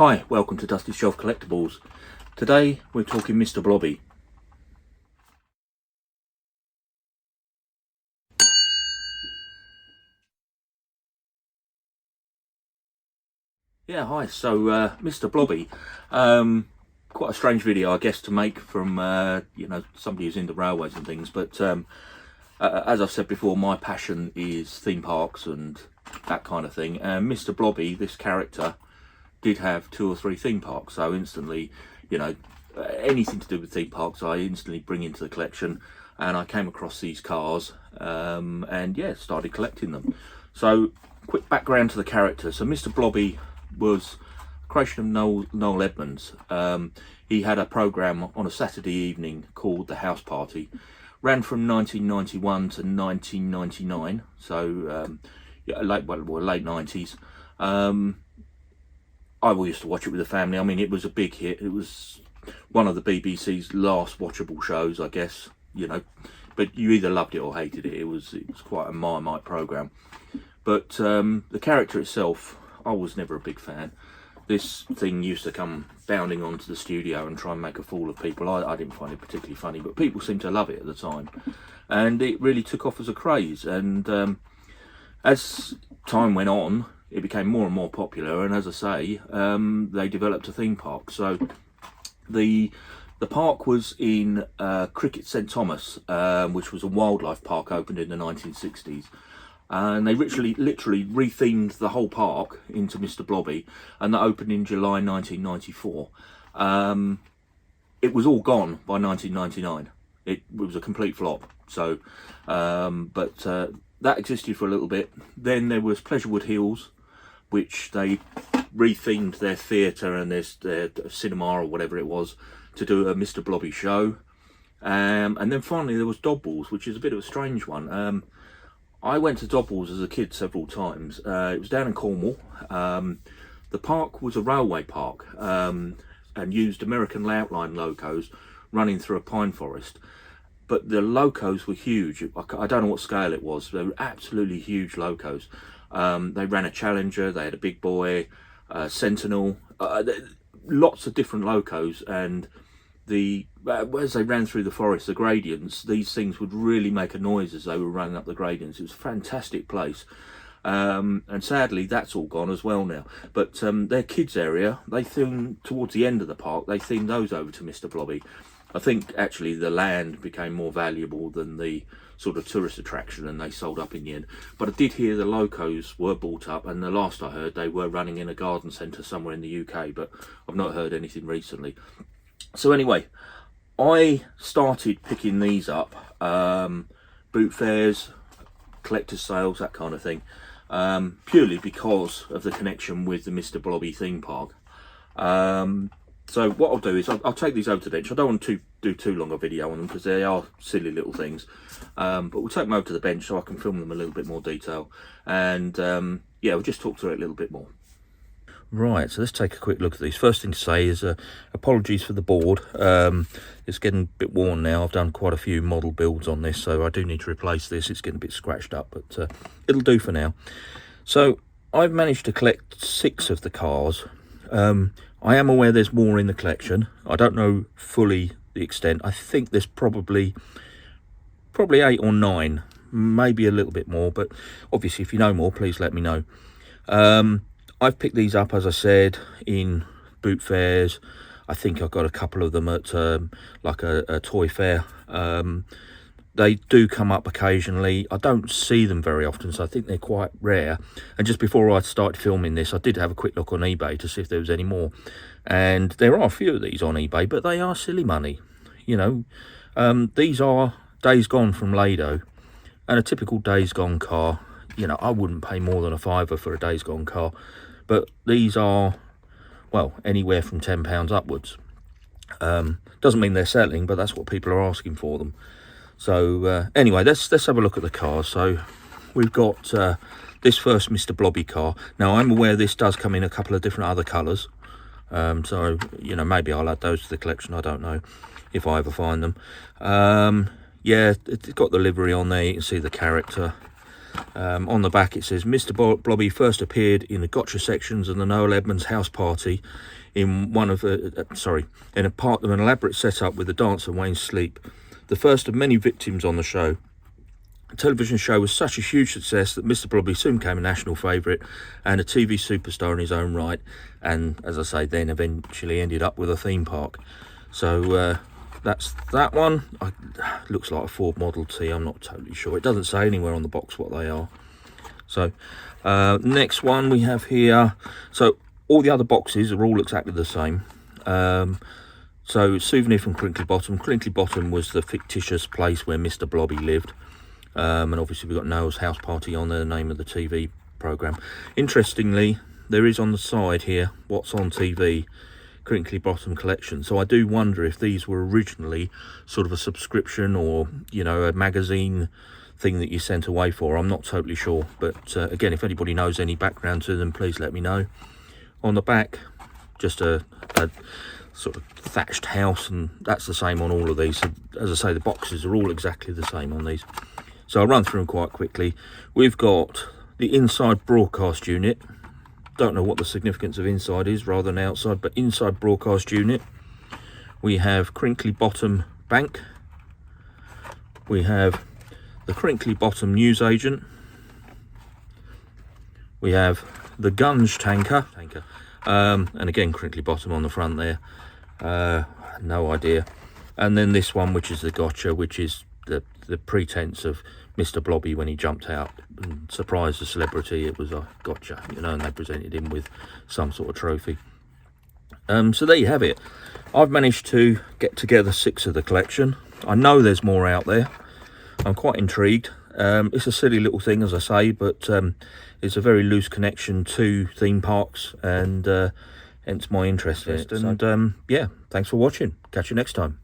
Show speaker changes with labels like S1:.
S1: Hi, welcome to Dusty Shelf Collectables. Today we're talking Mr. Blobby. Yeah, hi. So Mr. Blobby, quite a strange video, I guess, to make from somebody who's into railways and things. But as I've said before, my passion is theme parks and that kind of thing. And Mr. Blobby, this character, did have 2 or 3 theme parks. So instantly, anything to do with theme parks, I instantly bring into the collection. And I came across these cars, and yeah, started collecting them. So, quick background to the character. So Mr. Blobby was a creation of Noel Edmonds. He had a programme on a Saturday evening called The House Party. Ran from 1991 to 1999, so late 90s. I used to watch it with the family. I mean, it was a big hit. It was one of the BBC's last watchable shows, I guess, but you either loved it or hated it. It was quite a marmite programme. But the character itself, I was never a big fan. This thing used to come bounding onto the studio and try and make a fool of people. I didn't find it particularly funny, but people seemed to love it at the time. And it really took off as a craze. And as time went on, it became more and more popular. And as I say, they developed a theme park. So the park was in Cricket St Thomas, which was a wildlife park opened in the 1960s. And they literally rethemed the whole park into Mr. Blobby, and that opened in July 1994. It was all gone by 1999. It was a complete flop. So, but that existed for a little bit. Then there was Pleasurewood Hills, which they rethemed their theatre and their cinema or whatever it was to do a Mr. Blobby show. And then finally there was Dodballs, which is a bit of a strange one. I went to Dodballs as a kid several times. It was down in Cornwall. The park was a railway park and used American outline locos running through a pine forest. But the locos were huge. I don't know what scale it was. They were absolutely huge locos. They ran a Challenger, they had a Big Boy, Sentinel, lots of different locos. And as they ran through the forest, the gradients, these things would really make a noise as they were running up the gradients. It was a fantastic place. And sadly, that's all gone as well now. But their kids area, they themed, towards the end of the park, they themed those over to Mr. Blobby. I think actually the land became more valuable than the sort of tourist attraction, and they sold up in the end. But I did hear the locos were bought up, and the last I heard, they were running in a garden centre somewhere in the UK, but I've not heard anything recently. So anyway, I started picking these up, boot fairs, collector's sales, that kind of thing, purely because of the connection with the Mr. Blobby theme park. So what I'll do is I'll take these over to the bench. I don't want to do too long a video on them because they are silly little things, but we'll take them over to the bench so I can film them a little bit more detail, and yeah, we'll just talk through it a little bit more. Right, so let's take a quick look at these. First thing to say is apologies for the board. It's getting a bit worn now. I've done quite a few model builds on this, so I do need to replace this. It's getting a bit scratched up, but it'll do for now. So I've managed to collect 6 of the cars. I am aware there's more in the collection. I don't know fully the extent. I think there's probably 8 or 9, maybe a little bit more, but obviously if you know more, please let me know. I've picked these up, as I said, in boot fairs. I think I've got a couple of them at like a toy fair. They do come up occasionally. I don't see them very often, so I think they're quite rare. And just before I started filming this, I did have a quick look on eBay to see if there was any more. And there are a few of these on eBay, but they are silly money. These are Days Gone from Lledo, and a typical Days Gone car. I wouldn't pay more than a £5 for a Days Gone car. But these are, well, anywhere from £10 upwards. Doesn't mean they're selling, but that's what people are asking for them. So anyway, let's have a look at the cars. So we've got this first Mr. Blobby car. Now I'm aware this does come in a couple of different other colours. So maybe I'll add those to the collection. I don't know if I ever find them. Yeah, it's got the livery on there. You can see the character. On the back it says Mr. Blobby first appeared in the gotcha sections of the Noel Edmonds house party in one of in a part of an elaborate setup with the dancer Wayne Sleep, the first of many victims on the show. The television show was such a huge success that Mr. Blobby soon became a national favourite and a TV superstar in his own right, and as I say, then eventually ended up with a theme park. So that's that one. Looks like a Ford Model T, I'm not totally sure. It doesn't say anywhere on the box what they are. So next one we have here, so all the other boxes are all exactly the same. So souvenir from Crinkly Bottom. Crinkly Bottom was the fictitious place where Mr. Blobby lived. And obviously we've got Noel's house party on there, the name of the TV programme. Interestingly, there is on the side here, what's on TV, Crinkly Bottom collection. So I do wonder if these were originally sort of a subscription or, you know, a magazine thing that you sent away for. I'm not totally sure, but again, if anybody knows any background to them, please let me know. On the back, just a sort of thatched house, and that's the same on all of these. So, as I say, the boxes are all exactly the same on these. So I'll run through them quite quickly. We've got the inside broadcast unit. Don't know what the significance of inside is rather than outside, but inside broadcast unit. We have Crinkly Bottom Bank. We have the Crinkly Bottom News Agent. We have the Gunge Tanker. And again, Crinkly Bottom on the front there. No idea. And then this one, which is the gotcha, which is the pretense of Mr. Blobby when he jumped out and surprised the celebrity. It was a gotcha, you know, and they presented him with some sort of trophy. So there you have it. I've managed to get together 6 of the collection. I know there's more out there. I'm quite intrigued. It's a silly little thing, as I say, but it's a very loose connection to theme parks, and hence my interest in it. And yeah, thanks for watching. Catch you next time.